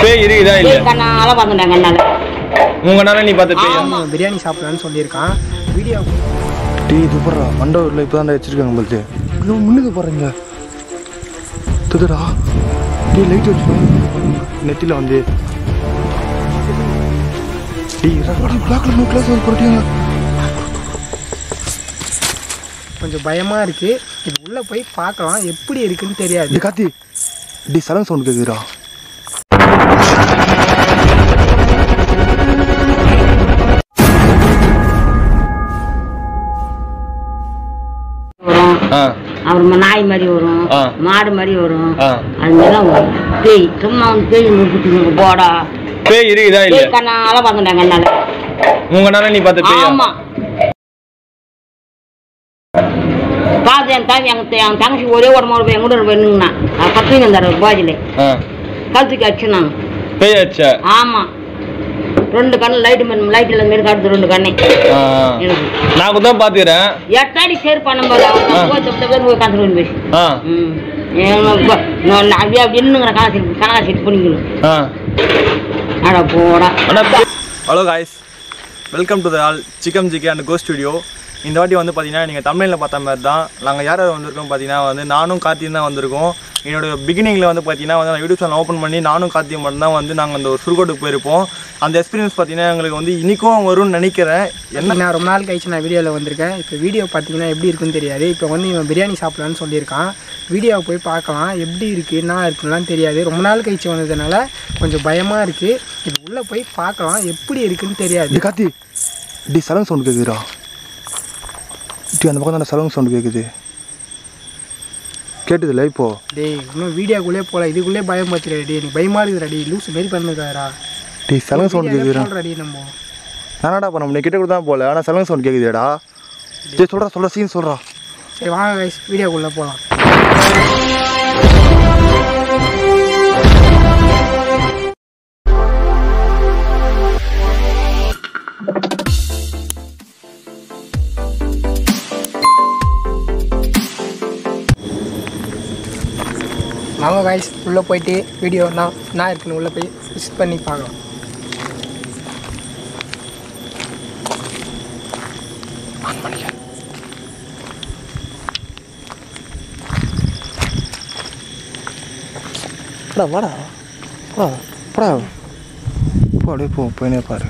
பேய் இருக்குதா இல்ல? கண்ணால பாத்துட்டாங்க கண்ணால. உங்கனால நீ பார்த்த பேய்? ஆமா பிரியாணி சாப்பிடலாம்னு சொல்லியிருக்கான். வீடியோ டீ சூப்பரா மண்டபத்தில் இப்போ தான் வச்சிருக்காங்க போலது. இன்னும் முன்னுக்கு போகிறீங்க துதுடா. டீ லைட் வச்சுக்கோ நெத்தியில் வந்து டீ பிளாக்ல நோ கிளாஸ் வந்து போட்டீங்க. கொஞ்சம் பயமாக இருக்குது. இது உள்ளே போய் பார்க்கலாம் எப்படி இருக்குன்னு தெரியாது. டீ காத்தி டீ சலங் சவுண்ட் கேட்குதுடா. அப்புறமா நாய் மாதிரி வரும், மாடு மாதிரி வரும். அது மாதிரிலாம் வரும். பேய் சும்மா வந்து பேய் குட்டிங்க போடா. பேய் இருக்குதா இல்ல? கண்ணால பாத்துட்டாங்க கண்ணால. உங்கனால நீ பார்த்த பேய்? ஆமா பாத்து என் தங்கச்சி ஒரே உடம்பு என் கூட வேணுங்கண்ணா பத்து இருந்தாரு பாஜில கழுத்துக்கு அடிச்சுனாங்க. பேய் அடிச்சா? ஆமா 2 கண்ணு லைட் லைட்ல மாரி காட்டுது 2 கண்ணு. நான் கூட தான் பாத்துறேன். எட்டாடி சேர் பண்ணும்போது போய் காத்துட்டு போய் அப்படியே அப்படி என்னங்கிற கணக்கா செட் பண்ணிக்கணும். அட போடா. Hello guys, welcome to the all Sikkim GK and co studio. இந்த வாட்டி வந்து பார்த்தீங்கன்னா நீங்கள் தமிழில் பார்த்த மாதிரி தான் நாங்கள் யார் யார் வந்திருக்கோம் பார்த்தீங்கன்னா வந்து நானும் கார்த்தியும் தான் வந்திருக்கோம். என்னோடய பிகினிங்கில் வந்து பார்த்தீங்கன்னா வந்து நான் யூடியூப் சேனல் ஓப்பன் பண்ணி நானும் கார்த்தியும் மட்டும்தான் வந்து நாங்கள் அந்த ஒரு சுருக்கோட்டுக்கு போயிருப்போம். அந்த எக்ஸ்பீரியன்ஸ் பார்த்தீங்கன்னா எங்களுக்கு வந்து இன்றைக்கும் வரும்னு நினைக்கிறேன். நான் ரொம்ப நாள் கழிச்சு நான் வீடியோவில் வந்திருக்கேன். இப்போ வீடியோ பார்த்தீங்கன்னா எப்படி இருக்குன்னு தெரியாது. இப்போ வந்து இவன் பிரியாணி சாப்பிடலான்னு சொல்லியிருக்கான். வீடியோவை போய் பார்க்கலாம் எப்படி இருக்குது என்ன இருக்குன்னுலாம் தெரியாது. ரொம்ப நாள் கழிச்சு வந்ததுனால கொஞ்சம் பயமாக இருக்குது. இது உள்ளே போய் பார்க்கலாம் எப்படி இருக்குன்னு தெரியாது. டீ காத்தி டீ சலங் சவுண்ட் கேட்குதுடா. டீ அந்த பக்கம் தான் சலங் சவுண்ட் கேட்குது. கேட்டுதுல்ல இப்போ? டேய் இன்னும் வீடியோக்குள்ளே போகல, இதுக்குள்ளே பயம் பார்த்துடா. டே எனக்கு பயமாக இருக்குதுடா. டே லூஸ் மாரி பண்ணுறாரா? Tea சலங் sound கேட்குதுடா. டே நம்ம நானடா பண்ண முடியும் கிட்ட கூட தான் போகல, ஆனால் சலங் சவுண்ட் கேட்குதுடா. டே சொல்கிறா சீன் சொல்கிறா. சரி வாங்க கைஸ் வீடியோக்குள்ளே போகலாம். வாங்க கைஸ் உள்ளே போயிட்டு வீடியோ நான் இருக்குன்னு உள்ளே போய் விசிட் பண்ணி பார்க்கலாம். வாடா போ அப்படியே போ போயினே பாரு.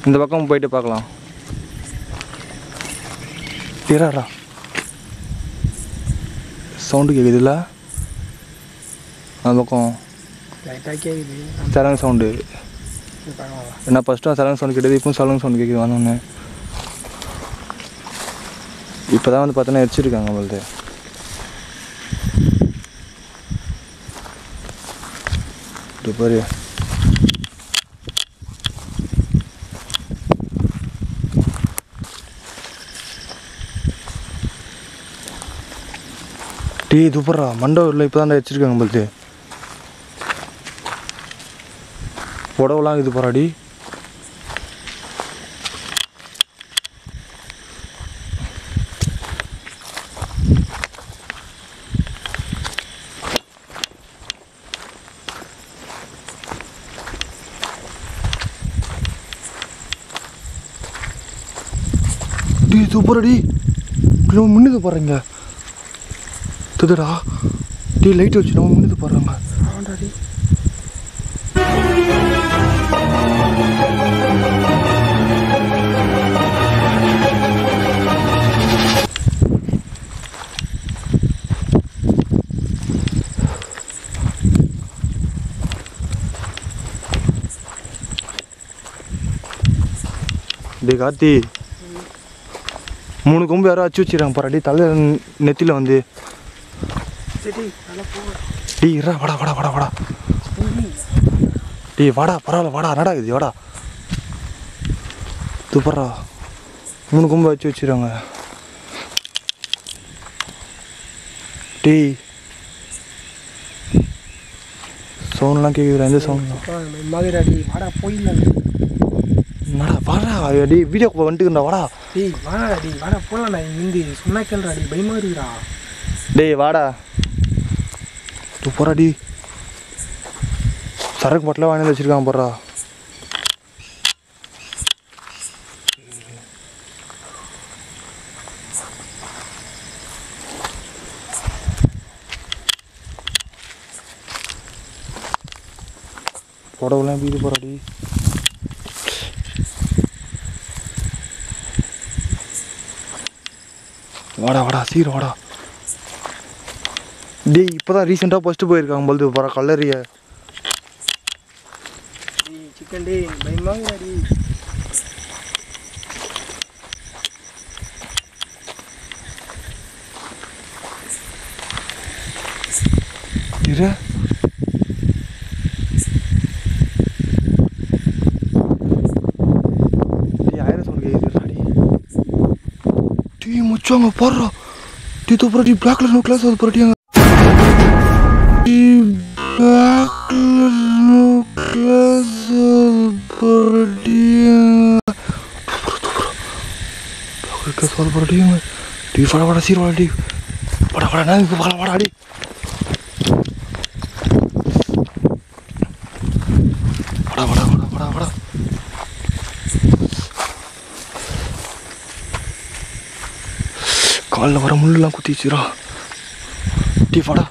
இந்த பக்கம் போயிட்டு பார்க்கலாம். இராடா சவுண்டு கேட்குதுல்ல அந்த பக்கம் லைட்டாக கேட்குது சலங் சவுண்டு. என்ன ஃபஸ்ட்டு சலங் சவுண்டு கேட்டது, இப்போ சலங் சவுண்டு கேட்குது. வந்தோடனே இப்போ தான் வந்து பார்த்தோன்னா எரிச்சிருக்காங்க அவளது. இது பாரு டீ துப்புறா மண்டபத்தில் இப்போ தான் வச்சுருக்காங்க போலது. புடவெல்லாம் இது போறாடி. டீ சூப்பரடி. நம்ம முன்னுக்கு போகிறீங்க துதுடா. டீ லைட் வச்சு நம்ம முன்னுக்கு போடுறாங்க. ஆண்டாடி டே கார்த்தி 3 கொம்பு யாரோ அச்சு வச்சுருக்காங்க பாரு. தலை நெத்தியில் வந்து டீ இரா வாடா டீ வாடா பரவாயில்ல வாடா நடா இது வாடா துப்பறா 3 கொம்பு வச்சு வச்சுருக்காங்க. டீ சவுண்ட்லாம் கேட்குறா. எந்த சவுண்ட் மாதிரிடி வாடா போயிடலாம். என்னடா வாடா டீ வீடியோ வந்துட்டுக்குண்டா வாடா. டேய் வாடா டி வாடா போகலாம்டா. இந்தி சொன்னா கேள்றா டி பயமாக இருக்குடா. டேய் வாடா துப்பறா டி சரக்கு பாட்டில் வாங்கி வச்சிருக்காங்க போடுறா. புடவெல்லாம் வீடு போறாடி. வாடா வாடா சீக்கிரம் வாடா. டேய் இப்போதான் ரீசெண்டாக ஃபஸ்ட்டு போயிருக்காங்க பொழுது போகிற கல்லறிய. சிக்கன் டே பயமாங்கடி. இரு ஆயிரம் சவுண்ட் கேட்குறாடி. டீ முச்சாங்க போடுறா. டீ தூப்புறடி பிளாக் கலர் நோ கிளாஸ் அது போறட்டியாங்க. காலில் வர முள்ளெல்லாம் குத்திச்சுரா. டீ வாடா.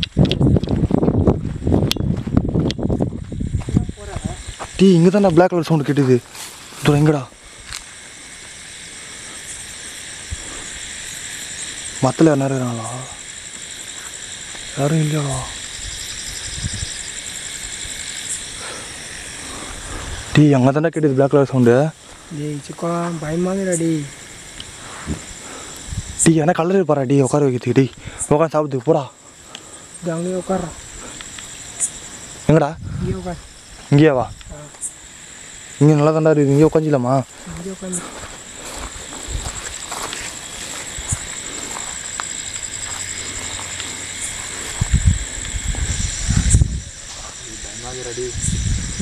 டீ இங்கே தான் பிளாக் கலர் சவுண்டு கேட்டுது. இதோ எங்கடா மத்தில் யாரும் இருக்காங்களா? யாரும் இல்லையாடா. டீ அங்கே தானே கேட்டுது பிளாக் கலர் சவுண்டு. டேய் சிக்கா பயமாங்கடி. டீ ஆனால் கலர் இருப்பாரா டீ உட்கார வைக்கிறதுக்கு. டீ உட்காந்து சாப்பிட்டு போடா. இது அங்கேயே உட்கார்றான். எங்கடா? இங்கே உட்கார். இங்கேயா வா. இங்கே நல்லா தாண்டா இருக்குது. இங்கே உட்காந்துலாமா? இங்கே உட்காந்து.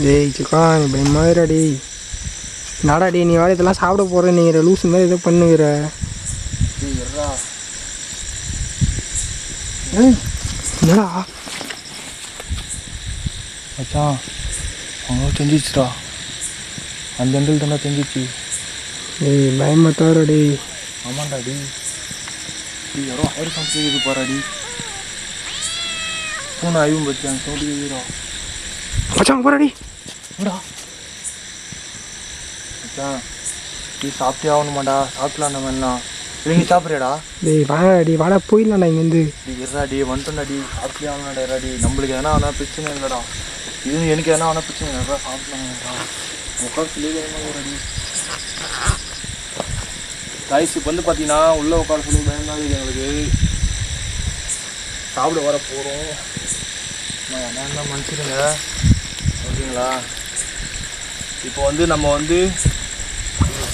டேய் சிக்கா பயமாகடி. நாடாடி நீ வேலை இதெல்லாம் சாப்பிட போகிற. நீங்கள் லூஸ் மாதிரி எதோ பண்ணுகிற. என்னடா மச்சான் அவங்க செஞ்சிச்சுடா. அந்த எண்டில் தானே செஞ்சிச்சு. டேய் பயமாத்தாரடி. ஆமாண்டா டி. டீ யாரோ ஆயிரம் சவுண்ட் கேட்குது பாராடி. பூனை ஆய்வும் பற்றி அந்த சவுண்டு கேட்குறா. மச்சான் போறாடி. என்னடா மச்சான் டீ சாப்பிட்டே ஆகணுமாடா. சாப்பிடலாம் நம்ம எல்லாம். இல்லை நீ சாப்பிட்றியாடா? டேய் வாடாடி வாடா போயிடலாம்டா இங்கேருந்து. டீ இருடாடி வந்துட்டோம்டாடி. சாப்பிட்டே ஆகணும்டா இறாடி. நம்மளுக்கு எதனா ஆனால் பிரச்சனை இல்லைடா. இது எனக்கு எதனா ஆனால் பிரச்சனை இல்லைடா. சாப்பிடலாம்டா. உட்காந்து சொல்லிடுறாடி. ரைஸ் இப்போ வந்து பார்த்தீங்கன்னா உள்ளே உட்கார சொல்லி பயமாக இருக்குது எங்களுக்கு. சாப்பிட வர போகிறோம். நான் என்ன மனுஷனுங்க ஓகேங்களா. இப்போ வந்து நம்ம வந்து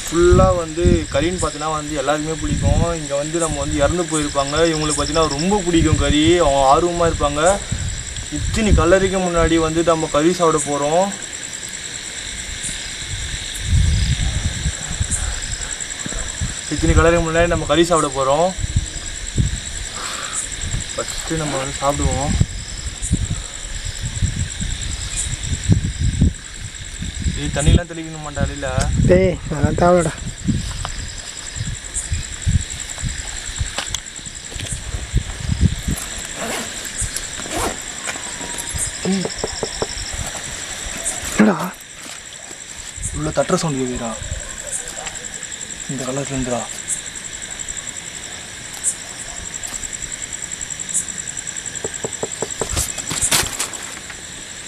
ஃபுல்லாக வந்து கறின்னு பார்த்தீங்கன்னா வந்து எல்லாருக்குமே பிடிக்கும். இங்கே வந்து நம்ம வந்து இறந்து போயிருப்பாங்க. இவங்களுக்கு பார்த்தீங்கன்னா ரொம்ப பிடிக்கும் கறி. அவங்க ஆர்வமாக இருப்பாங்க. இத்தனை கல்லறைக்கு முன்னாடி வந்து நம்ம கறி சாப்பிட போகிறோம். இத்தனை கல்லறைக்கு முன்னாடி நம்ம கறி சாப்பிட போகிறோம். ஃபஸ்ட்டு நம்ம வந்து சாப்பிடுவோம். இது தண்ணியெலாம் தெளிக்கணும் மாட்டா இல்லை. டேய் அதெல்லாம் தேவைடா. என்னடா உள்ள தட்டுற சவுண்ட் கேட்குறா. இந்த கலர்ல இருந்துடா.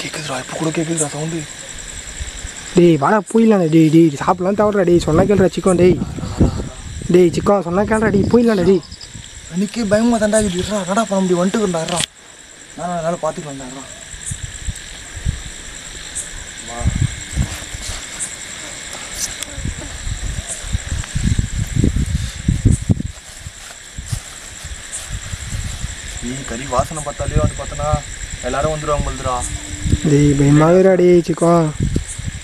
கேட்குதுடா. இப்போ கூட கேட்குதுடா சவுண்டு. டேய் வாடா போயிடலாம்டா. டேய் டேய் சாப்பிடலாம் தவிர. டேய் சொன்னா கேள்றா சிக்கன். டேய் டேய் சிக்கன் சொன்னா கேள்றா. டேய் போயிடலாம்டா. டேய் அன்றைக்கி பயமாக தாண்டா இதுடா. நடா பண்ண முடியும் வந்துட்டுருந்தாடுறா. நான் அதனால் பார்த்துக்கலாம்டாடுறா. நீ கறி வாசனை பார்த்தாலே வந்து பார்த்தோன்னா எல்லாரும் வந்துடுவாங்க போல்துடா. டேய் பயமாகடா. டேய் சிக்கன்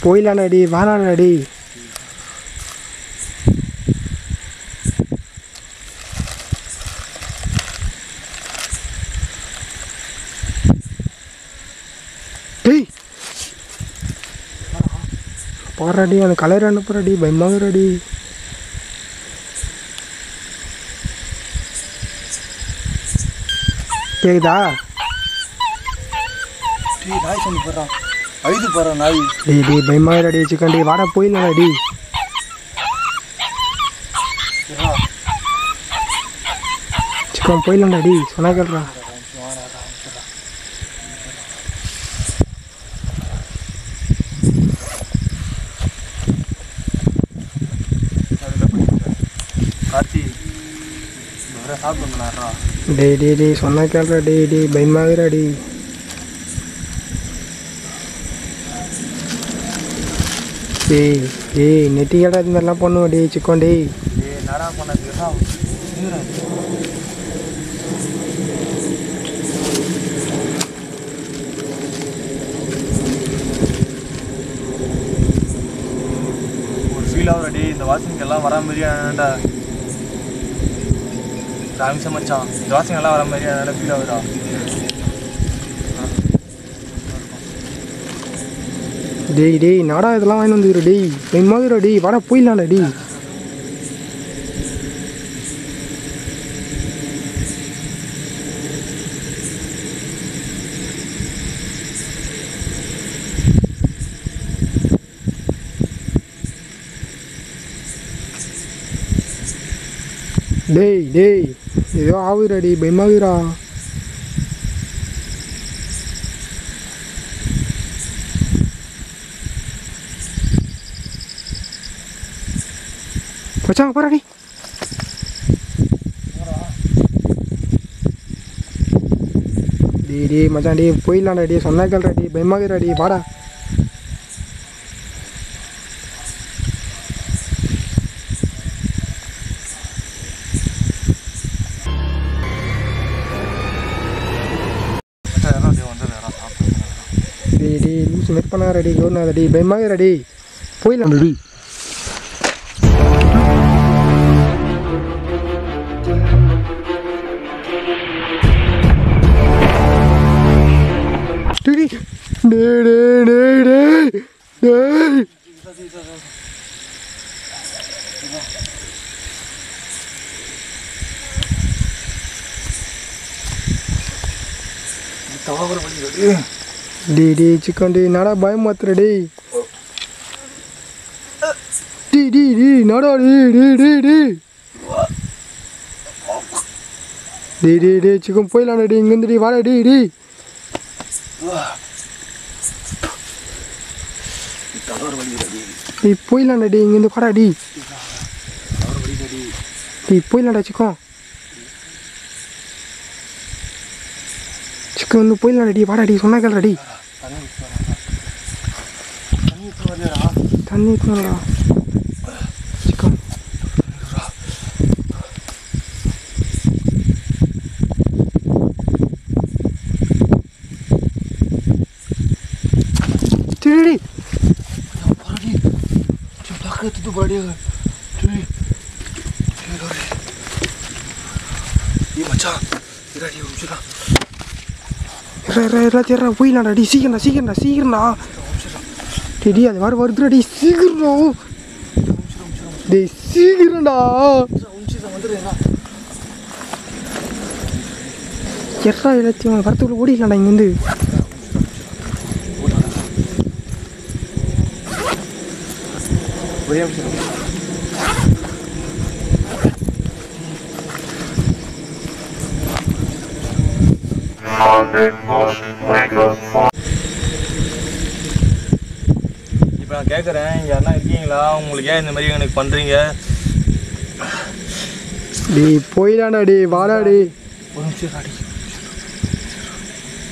போயிடலாம்டா. டேய் வாடாடா. டேய் டேய் பாடுறாடி அந்த கலர் அனுப்புறாடி பயமாகறாடி. கேக்குதா? நாய் சொல்லி போடுறான் அழுது போடுறான் நாய். டேய் பயமாகறாடி சிக்கன். டேய் வாடா போயிடலாம்டி. சிக்கன் போயிடலாம்டாடி சொன்னா கேள்றா. கார்த்தி வேற சாப்பிடுங்களாரா. டேய் சொன்னா கேள்றா. டேய் பயமாகறாடி. டேய் நெட்டி கேட்டா இது மாதிரிலாம் பண்ணுவோம். டேய் சிக்கன். டேய் நடா பண்ணதுக்கா ஒரு ஃபீல் ஆகுறடி. இந்த வாசனைக்கெல்லாம் வர மாதிரியா என்னடா ராமிசம் மச்சான். இந்த வாசனைக்கெல்லாம் வர மாதிரியா என்னடா ஃபீல் ஆகுதா? டேய் நாடா இதெல்லாம் வாங்கி வந்துக்கிற. டேய் பயமாகறா. டேய் வாடா போயிடலாம்டா. டேய் டேய் ஏதோ ஆகுறாடி பயமாகுறா. மச்சான் போறாடி. டேய் மச்சான். டேய் போயிடலாம்டா. டேய் சொன்னா கேள்றா. டேய் பயமாகுறா. டேய் வாடா. டேய் லூஸ் மேட் பண்ணாரா. டேய் கவர்னாத. டேய் பயமாகுறா. டேய் போயிடலாம்டா. டேய் டேய் சிக்கன். டேய் நாடா பயம் மாத்துற. டேய் நாடா. டேய் சிக்கன் போயிடலாம்டா. டேய் இங்கேருந்து. டேய் வாடா. டேய் போயிடலாம்டா. டேய் இங்கேருந்து வாடா. டேய் போயிடலாம்டா சிக்கன். சிக்கன் வந்து போயிடலாம்டா. டேய் வாடா. சொன்னா கேள்றா. டேய் தண்ணி ஊற்றுறா சிக்கன். டேய் tu balik kan. Cuy. Dia macam ira dia ucura. Ira போயிடலாம்டா. டேய் சீக்கிரம்டா. டேய் அது வருதுடா. டேய் சீக்கிரம்டா. டேய் சீக்கிரம்டா. எட்ரா எல்லாத்தையும் வரத்துக்குள்ள ஓடிக்கலாம்டா இங்கேருந்து. இப்போ நான் கேட்குறேன், இங்கே யாருன்னா இருக்கீங்களா? உங்களுக்கு ஏன் இந்த மாதிரி எனக்கு பண்ணுறீங்க? டேய் போயிடாடா. டேய் வாடா. டேய் ஒரு நிமிஷம் ராடி,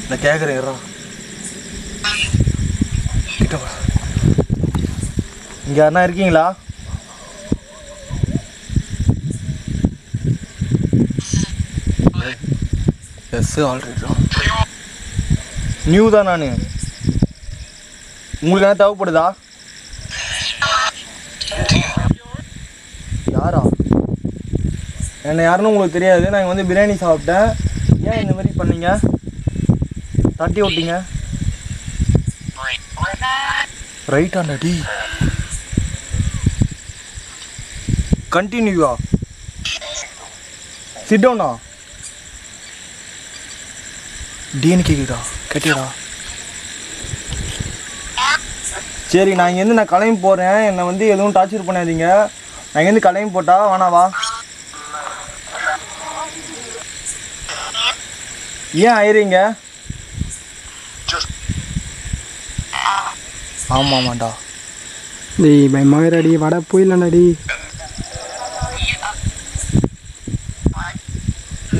நான் கேட்குறேன். கிட்ட வா. இங்கே யாருன்னா இருக்கீங்களா? எஸ் ஆல்ரெடி நியூ தான். நான் உங்களுக்கு என்ன தேவைப்படுதா? யாரா? என்ன யாருன்னு உங்களுக்கு தெரியாது. நான் வந்து பிரியாணி சாப்பிட்டேன். ஏன் இந்த மாதிரி பண்ணீங்க? தட்டி விட்டீங்க. ரைட்டாண்டா டி. கண்டினியூவா சிட் டவுனா டீன்னு கேக்குதா கேட்டியடா சரி நான் இங்கேருந்து நான் கிளம்பி போகிறேன் என்னை வந்து எதுவும் டார்ச்சர் பண்ணாதீங்க நான் இங்கேருந்து கிளம்பி போட்டா வேணாவா ஏன் ஆயிரீங்க ஆமாமாண்டா டேய் பயமாகறாடி வாடா போயிடலாம்டாடி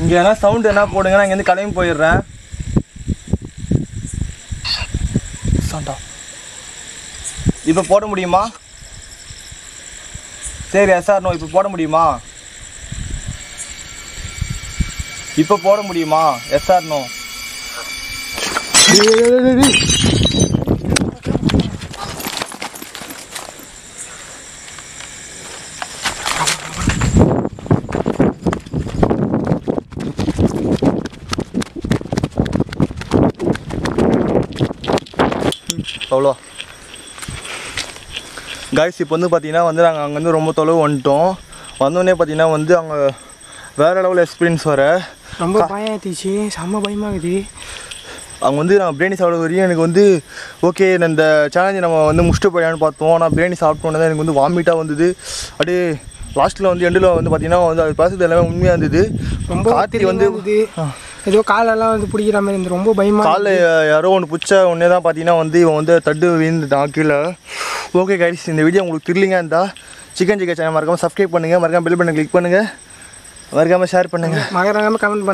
இங்கே என்ன சவுண்டு என்ன போடுங்க நான் இங்கேருந்து கிளம்பி போயிடுறேன் சாண்டா இப்போ போட முடியுமா சரி எஸ்ஆர் நோ இப்போ போட முடியுமா இப்போ போட முடியுமா எஸ்ஆர் நோ அவ்வளோ காய்ஸ் இப்போ வந்து பார்த்தீங்கன்னா வந்து நாங்கள் அங்கேருந்து ரொம்ப தொலைவு வந்துட்டோம் வந்தோடனே பார்த்தீங்கன்னா வந்து அங்கே வேறு லெவல் எக்ஸ்பீரியன்ஸ் வர ரொம்ப பயம் ஏற்றிச்சு செம்ம பயமாகுது அவங்க வந்து நாங்கள் பிரியாணி சாப்பிட வரையும் எனக்கு வந்து ஓகே இந்த சேலஞ்சு நம்ம வந்து முடிச்சுட்டு போயிடலான்னு பார்த்தோம் ஆனால் பிரியாணி சாப்பிட்டோன்னே தான் எனக்கு வந்து வாமிட்டாக வந்தது அப்படியே லாஸ்ட்டில் வந்து எண்டில் வந்து பார்த்தீங்கன்னா வந்து அது பேசுறது எல்லாமே உண்மையாக இருந்தது ரொம்ப கார்த்தி வந்து ஏதோ காலெல்லாம் வந்து பிடிக்கிற மாதிரி இருந்து ரொம்ப பயமாக காலில் யாரோ ஒன்று பிடிச்ச உடனே தான் பார்த்தீங்கன்னா வந்து இவன் வந்து தட்டு வீழ்ந்துட்டான் கீழே ஓகே கைஸ் இந்த வீடியோ உங்களுக்கு த்ரில்லிங்காக இருந்தால் சிக்கன் சேனல் மறக்காமல் சப்ஸ்கிரைப் பண்ணுங்கள் மறக்காமல் பெல் பட்டனை கிளிக் பண்ணுங்கள் மறக்காமல் ஷேர் பண்ணுங்கள் மறக்காமல் கமெண்ட்